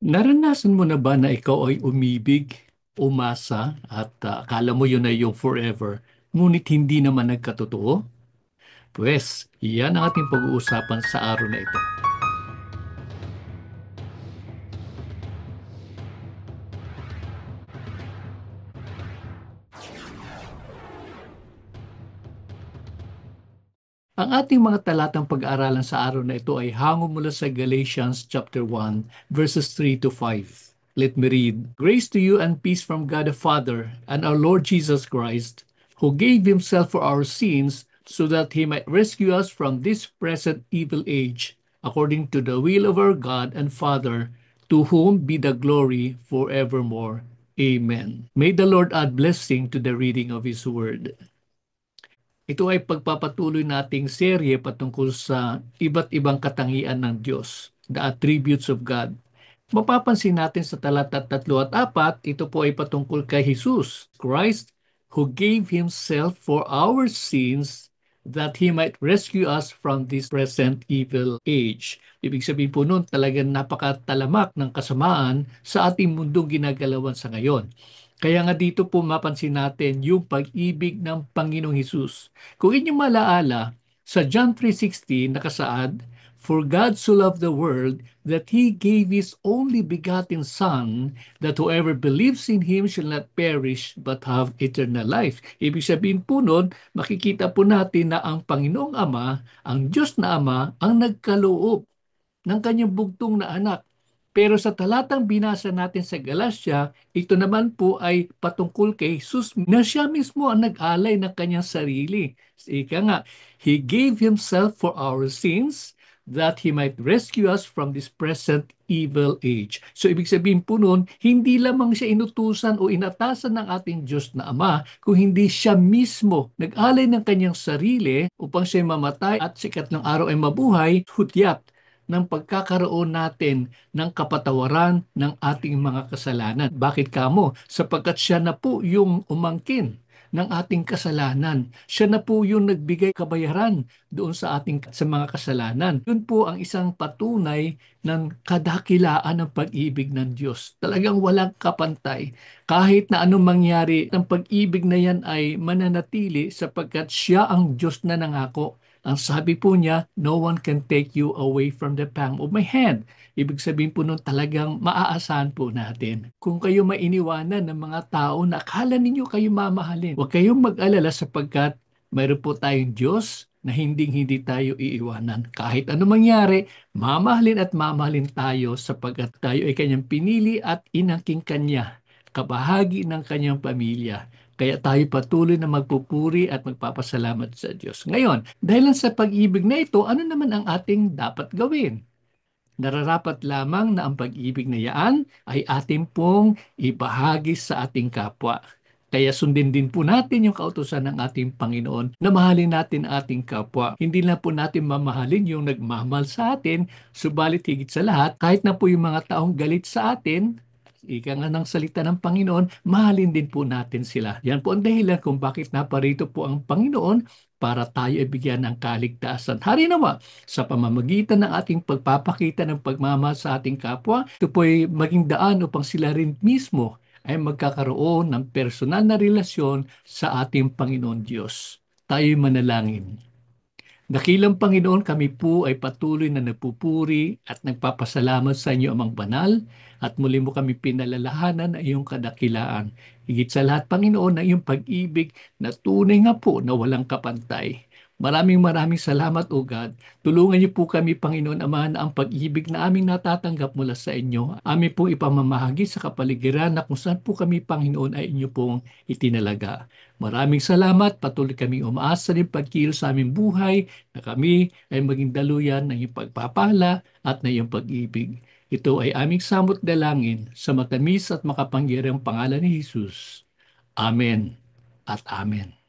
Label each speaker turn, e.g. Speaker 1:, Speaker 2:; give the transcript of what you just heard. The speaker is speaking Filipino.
Speaker 1: Naranasan mo na ba na ikaw ay umibig, umasa, at akala mo yun ay yung forever, ngunit hindi naman nagkatotoo? Pwes, yan ang ating pag-uusapan sa araw na ito. Ang ating mga talatang pag-aaralan sa araw na ito ay hango mula sa Galatians chapter 1, verses 3 to 5. Let me read. Grace to you and peace from God the Father and our Lord Jesus Christ, who gave himself for our sins so that he might rescue us from this present evil age, according to the will of our God and Father, to whom be the glory forevermore. Amen. May the Lord add blessing to the reading of his word. Ito ay pagpapatuloy nating serye patungkol sa iba't ibang katangian ng Diyos, the attributes of God. Mapapansin natin sa talata 3 at 4, ito po ay patungkol kay Jesus, Christ, who gave Himself for our sins that He might rescue us from this present evil age. Ibig sabihin po nun, talagang napakatalamak ng kasamaan sa ating mundong ginagalawan sa ngayon. Kaya nga dito po mapansin natin yung pag-ibig ng Panginoong Hesus. Kung inyong malaala, sa John 3:16 nakasaad, For God so loved the world that He gave His only begotten Son, that whoever believes in Him shall not perish but have eternal life. Ibig sabihin po nun, makikita po natin na ang Panginoong Ama, ang Diyos na Ama, ang nagkaloob ng kanyang bugtong na anak. Pero sa talatang binasa natin sa Galatia, ito naman po ay patungkol kay Jesus na siya mismo ang nag-alay ng kanyang sarili. Ika nga, He gave Himself for our sins that He might rescue us from this present evil age. So ibig sabihin po nun, hindi lamang siya inutusan o inatasan ng ating Diyos na Ama, kung hindi siya mismo nag-alay ng kanyang sarili upang siya mamatay at sa ikatlong araw ay mabuhay, hudyat ng pagkakaroon natin ng kapatawaran ng ating mga kasalanan. Bakit kamo? Sapagkat siya na po yung umangkin ng ating kasalanan. Siya na po yung nagbigay kabayaran doon sa mga kasalanan. Yun po ang isang patunay ng kadakilaan ng pag-ibig ng Diyos. Talagang walang kapantay. Kahit na anong mangyari, ang pag-ibig na yan ay mananatili sapagkat siya ang Diyos na nangako. Ang sabi po niya, no one can take you away from the palm of my hand. Ibig sabihin po nun talagang maaasahan po natin. Kung kayo mainiwanan ng mga tao na akala ninyo kayo mamahalin, huwag kayong mag-alala sapagkat mayroon po tayong Diyos na hindi tayo iiwanan. Kahit ano mangyari, mamahalin at mamahalin tayo sapagkat tayo ay kanyang pinili at inangking kanya, kabahagi ng kanyang pamilya. Kaya tayo patuloy na magpupuri at magpapasalamat sa Diyos. Ngayon, dahil sa pag-ibig na ito, ano naman ang ating dapat gawin? Nararapat lamang na ang pag-ibig na yaan ay ating pong ibahagi sa ating kapwa. Kaya sundin din po natin yung kautusan ng ating Panginoon na mahalin natin ang ating kapwa. Hindi na po natin mamahalin yung nagmamahal sa atin, subalit higit sa lahat, kahit na po yung mga taong galit sa atin, ika nga ng salita ng Panginoon, mahalin din po natin sila. Yan po ang dahilan kung bakit naparito po ang Panginoon para tayo ay bigyan ng kaligtasan. Hari nawa, sa pamamagitan ng ating pagpapakita ng pagmamahal sa ating kapwa, ito po ay maging daan upang sila rin mismo ay magkakaroon ng personal na relasyon sa ating Panginoon Diyos. Tayo'y manalangin. Dakilang Panginoon, kami po ay patuloy na nagpupuri at nagpapasalamat sa inyo, Amang Banal, at muli mo kami pinalalahanan ng iyong kadakilaan. Higit sa lahat, Panginoon, na iyong pag-ibig na tunay nga po na walang kapantay. Maraming salamat, O God. Tulungan niyo po kami, Panginoon Ama, na ang pag-ibig na aming natatanggap mula sa inyo, amin pong ipamamahagi sa kapaligiran na kung saan po kami, Panginoon, ay inyo pong itinalaga. Maraming salamat. Patuloy kaming umaasa din pagkilos sa aming buhay na kami ay maging daluyan ng iyong pagpapala at ng iyong pag-ibig. Ito ay aming samot dalangin sa matamis at makapangyarihang pangalan ni Jesus. Amen at Amen.